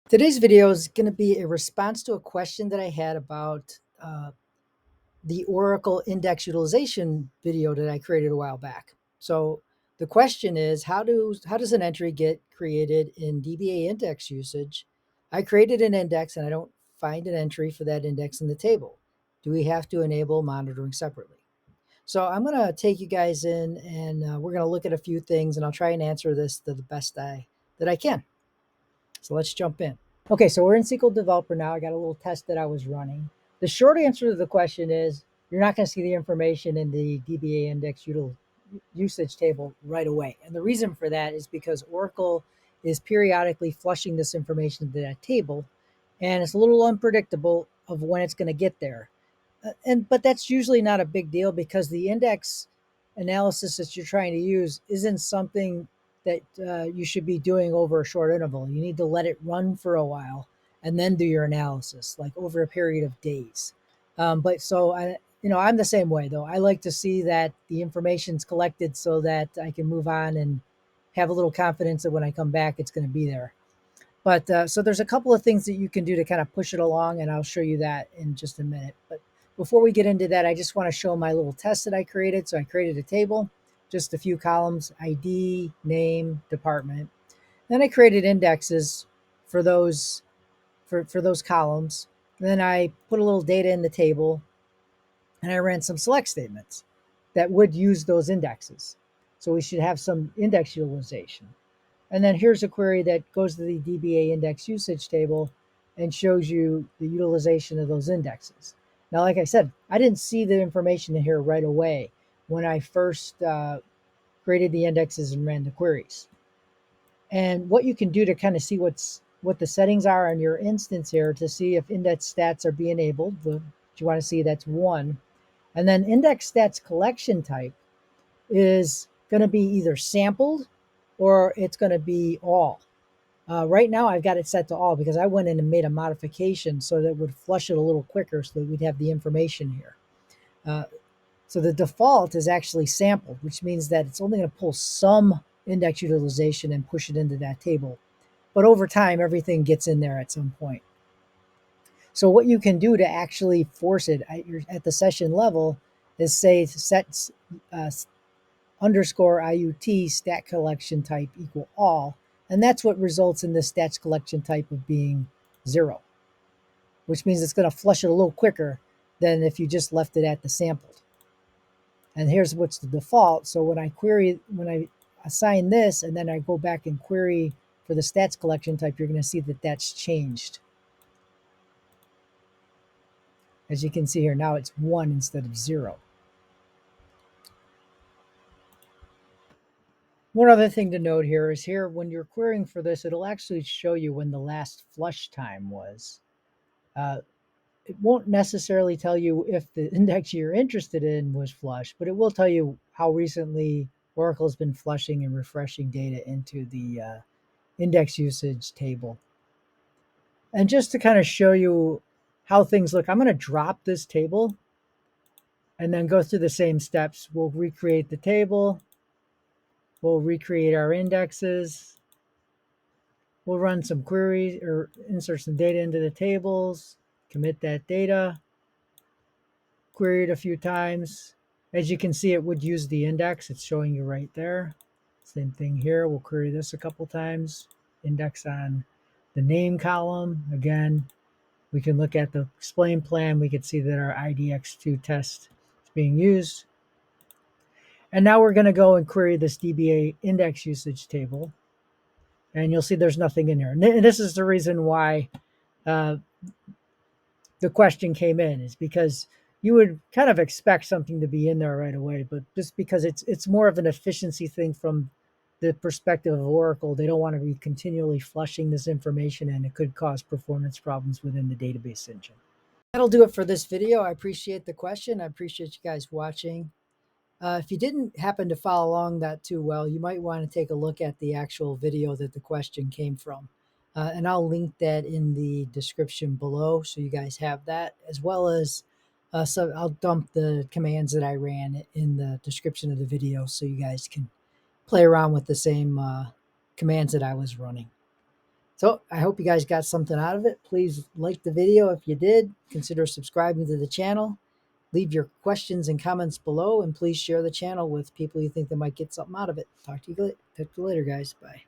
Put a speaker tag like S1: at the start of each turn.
S1: Today's video is going to be a response to a question that I had about the Oracle index utilization video that I created a while back. So the question is, how does an entry get created in DBA index usage? I created an index and I don't find an entry for that index in the table. Do we have to enable monitoring separately? So I'm going to take you guys in and we're going to look at a few things and I'll try and answer this to the best that I can. So let's jump in. Okay, so we're in SQL Developer now. I got a little test that I was running. The short answer to the question is you're not going to see the information in the DBA index usage table right away. And the reason for that is because Oracle is periodically flushing this information to that table, and it's a little unpredictable of when it's going to get there. But that's usually not a big deal because the index analysis that you're trying to use isn't something that you should be doing over a short interval. You need to let it run for a while and then do your analysis, like over a period of days. But so I'm the same way though. I like to see that the information's collected so that I can move on and have a little confidence that when I come back, it's going to be there. But so there's a couple of things that you can do to kind of push it along, and I'll show you that in just a minute. But before we get into that, I just want to show my little test that I created. So I created a table, just a few columns, ID, name, department. Then I created indexes for those columns. Then I put a little data in the table, and I ran some select statements that would use those indexes. So we should have some index utilization. And then here's a query that goes to the DBA index usage table and shows you the utilization of those indexes. Now, like I said, I didn't see the information in here right away when I first created the indexes and ran the queries. And what you can do to kind of see what the settings are on your instance here to see if index stats are being enabled, what you want to see, that's one. And then index stats collection type is going to be either sampled or it's going to be all. Right now, I've got it set to all because I went in and made a modification so that it would flush it a little quicker so that we'd have the information here. So the default is actually sampled, which means that it's only going to pull some index utilization and push it into that table. But over time, everything gets in there at some point. So what you can do to actually force it at the session level is say set underscore IUT stat collection type equal all. And that's what results in the stats collection type of being 0, which means it's going to flush it a little quicker than if you just left it at the sampled. And here's what's the default. So when I assign this and then I go back and query for the stats collection type, you're going to see that that's changed. As you can see here, now it's 1 instead of 0. One other thing to note here is here, when you're querying for this, it'll actually show you when the last flush time was. It won't necessarily tell you if the index you're interested in was flushed, but it will tell you how recently Oracle has been flushing and refreshing data into the index usage table. And just to kind of show you how things look, I'm going to drop this table and then go through the same steps. We'll recreate the table. We'll recreate our indexes. We'll run some queries or insert some data into the tables, commit that data, query it a few times. As you can see, it would use the index. It's showing you right there. Same thing here. We'll query this a couple times. Index on the name column. Again, we can look at the explain plan. We can see that our IDX2 test is being used. And now we're going to go and query this DBA index usage table. And you'll see there's nothing in here. And this is the reason why the question came in, is because you would kind of expect something to be in there right away, but just because it's more of an efficiency thing from the perspective of Oracle, they don't want to be continually flushing this information, and it could cause performance problems within the database engine. That'll do it for this video. I appreciate the question. I appreciate you guys watching. If you didn't happen to follow along that too well, you might want to take a look at the actual video that the question came from. And I'll link that in the description below so you guys have that, as well as so I'll dump the commands that I ran in the description of the video so you guys can play around with the same commands that I was running. So I hope you guys got something out of it. Please like the video if you did. Consider subscribing to the channel. Leave your questions and comments below, and please share the channel with people you think that might get something out of it. Talk to you later, guys. Bye.